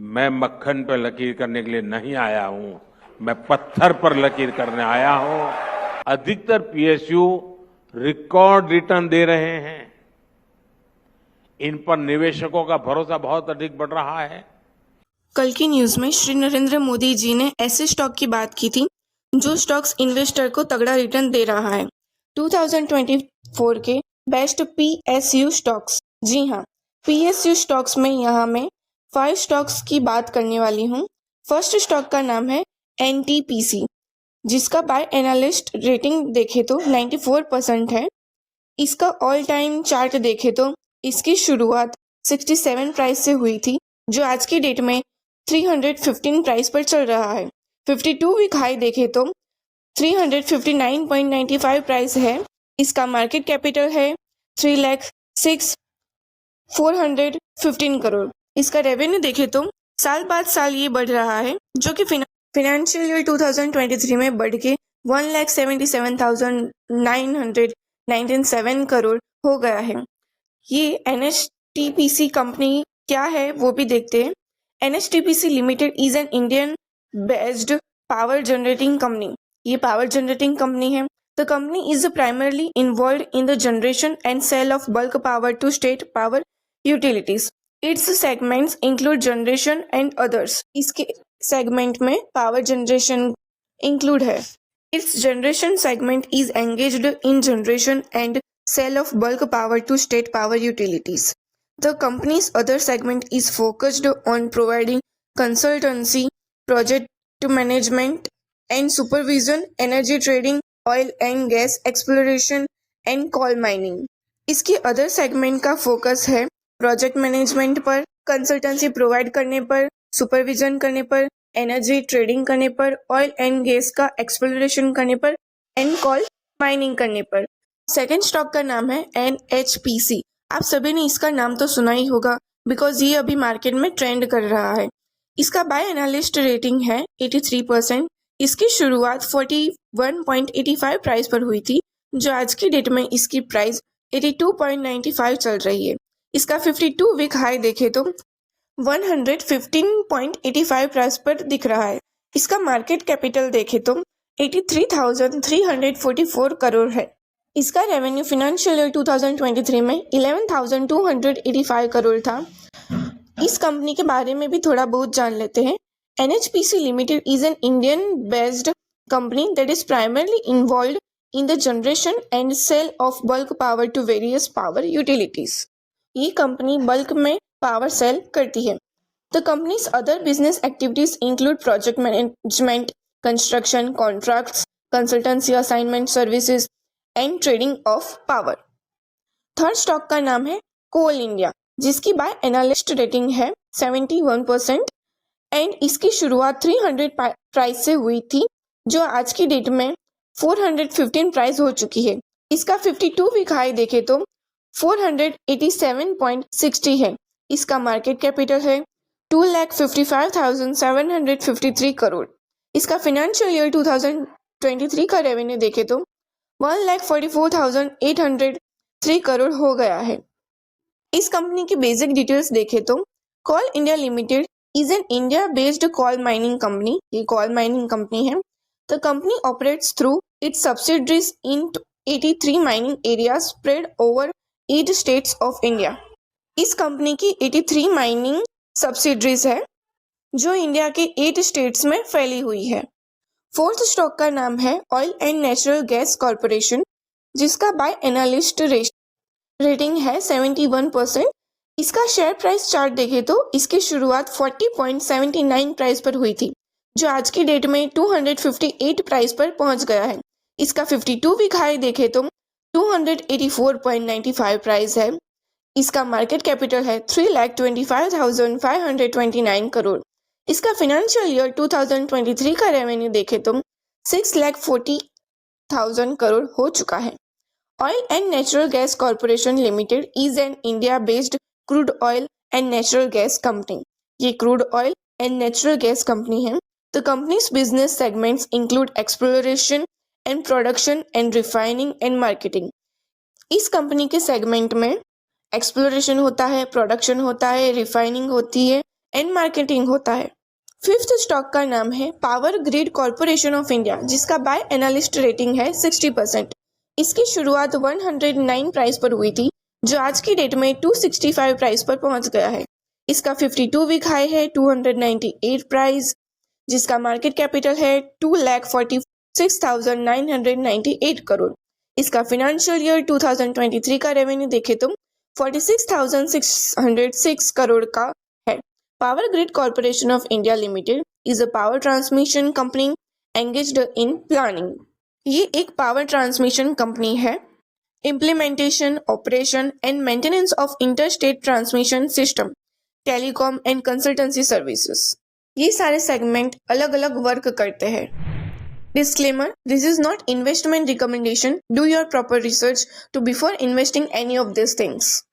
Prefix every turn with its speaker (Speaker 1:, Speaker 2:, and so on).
Speaker 1: मैं मक्खन पर लकीर करने के लिए नहीं आया हूं, मैं पत्थर पर लकीर करने आया हूं। अधिकतर पीएसयू रिकॉर्ड रिटर्न दे रहे हैं। इन पर निवेशकों का भरोसा बहुत अधिक बढ़ रहा है।
Speaker 2: कल की न्यूज में श्री नरेंद्र मोदी जी ने ऐसे स्टॉक की बात की थी जो स्टॉक्स इन्वेस्टर को तगड़ा रिटर्न दे रहा है। 2024 के बेस्ट पीएसयू स्टॉक्स। जी हाँ, पीएसयू स्टॉक्स में यहाँ मैं 5 स्टॉक्स की बात करने वाली हूँ। फर्स्ट स्टॉक का नाम है एनटीपीसी, जिसका बाय एनालिस्ट रेटिंग देखे तो 94% है। इसका ऑल टाइम चार्ट देखे तो इसकी शुरुआत 67 प्राइस से हुई थी, जो आज की डेट में 315 प्राइस पर चल रहा है। 52 वीक हाई देखे तो 359.95 प्राइस है। इसका मार्केट कैपिटल है 3,06,415 करोड़। इसका रेवेन्यू देखे तो साल बाद साल ये बढ़ रहा है, जो कि फाइनेंशियल ईयर 2023 में बढ़ के 1,77,997 करोड़ हो गया है। ये एनएचटीपीसी कंपनी क्या है वो भी देखते हैं। NHTPC Limited is an Indian based power generating company. ये power generating company है। The company is primarily involved in the generation and sale of bulk power to state power utilities. Its segments include generation and others. इसके segment में power generation include है। Its generation segment is engaged in generation and sale of bulk power to state power utilities. The company's other segment is focused on providing consultancy, project management and supervision, energy trading, oil and gas exploration and coal mining. इसकी other segment का focus है project management पर, consultancy provide करने पर, supervision करने पर, energy trading करने पर, ऑयल एंड गैस का एक्सप्लोरेशन करने पर एंड कोल माइनिंग करने पर। सेकेंड स्टॉक का नाम है एनएचपीसी। आप सभी ने इसका नाम तो सुना ही होगा, बिकॉज ये अभी मार्केट में ट्रेंड कर रहा है। इसका बाय एनालिस्ट रेटिंग है 83%। इसकी शुरुआत 41.85 प्राइस पर हुई थी, जो आज की डेट में इसकी प्राइस 82.95 चल रही है। इसका 52 वीक हाई देखे तो 115.85 प्राइस पर दिख रहा है। इसका मार्केट कैपिटल देखे तो 83,344 करोड़ है। इसका रेवेन्यू फाइनेंशियल ईयर 2023 में 11,285 करोड़ था। इस कंपनी के बारे में भी थोड़ा बहुत जान लेते हैं। NHPC Limited is an Indian based company that is primarily involved in the generation and sale of bulk power to various power utilities. ये कंपनी बल्क में पावर सेल करती है। The company's other business activities include project management, construction, contracts, consultancy assignment services and trading of power. Third stock का नाम है कोल India, जिसकी bye analyst rating है 71% and इसकी शुरुआत 300 प्राइस से हुई थी, जो आज की डेट में 415 प्राइस हो चुकी है। इसका 52 वीक हाई देखे तो 487.60 है। इसका मार्केट कैपिटल है 2,55,753 करोड़। इसका फाइनेंशियल ईयर 2023 का रेवेन्यू देखे तो 1,44,803 करोड़ हो गया है। इस कंपनी की बेसिक डिटेल्स देखे तो coal India limited is an India based coal mining company. ये कोल माइनिंग कंपनी है। The company operates through its subsidiaries in 83 mining area spread over 8 states of India. इस कंपनी की 83 mining subsidiaries है, जो India के 8 states में फैली हुई है। फोर्थ स्टॉक का नाम है oil and natural gas corporation, जिसका बाय एनालिस्ट रेटिंग है 71%। इसका शेयर प्राइस चार्ट देखे तो इसकी शुरुआत 40.79 प्राइस पर हुई थी, जो आज की डेट में 258 प्राइस पर पहुंच गया है। इसका 52 वीक हाई देखे तो 284.95 प्राइस है। इसका मार्केट कैपिटल है 3,25,529 करोड़। इसका फाइनेंशियल ईयर 2023 का रेवेन्यू देखे तो 6,40,000 करोड़ हो चुका है। Oil and natural gas corporation limited is an India based crude oil and natural gas company. ये crude oil and natural gas company है। The company's business segments include exploration and production and refining and marketing. इस company के segment में exploration होता है, production होता है, refining होती है एंड मार्केटिंग होता है। फिफ्थ स्टॉक का नाम है power grid corporation of India, जिसका बाय एनालिस्ट रेटिंग है 60%। इसकी शुरुआत 109 प्राइस पर हुई थी, जो आज की डेट में 265 प्राइस पर पहुंच गया है। इसका 52 वीक हाई है 298 प्राइस, जिसका मार्केट कैपिटल है 2,46,998 करोड़। इसका फाइनेंशियल ईयर 2023 का रेवेन्यू देखे तो 46,606 करोड़ का है। Power grid corporation of India limited is a power transmission company engaged in planning. ये एक पावर ट्रांसमिशन कंपनी है। Implementation, operation and maintenance of interstate transmission system, telecom and consultancy services, ये सारे सेगमेंट अलग अलग वर्क करते हैं। Disclaimer: This is not investment recommendation. Do your proper research to before investing any of these things.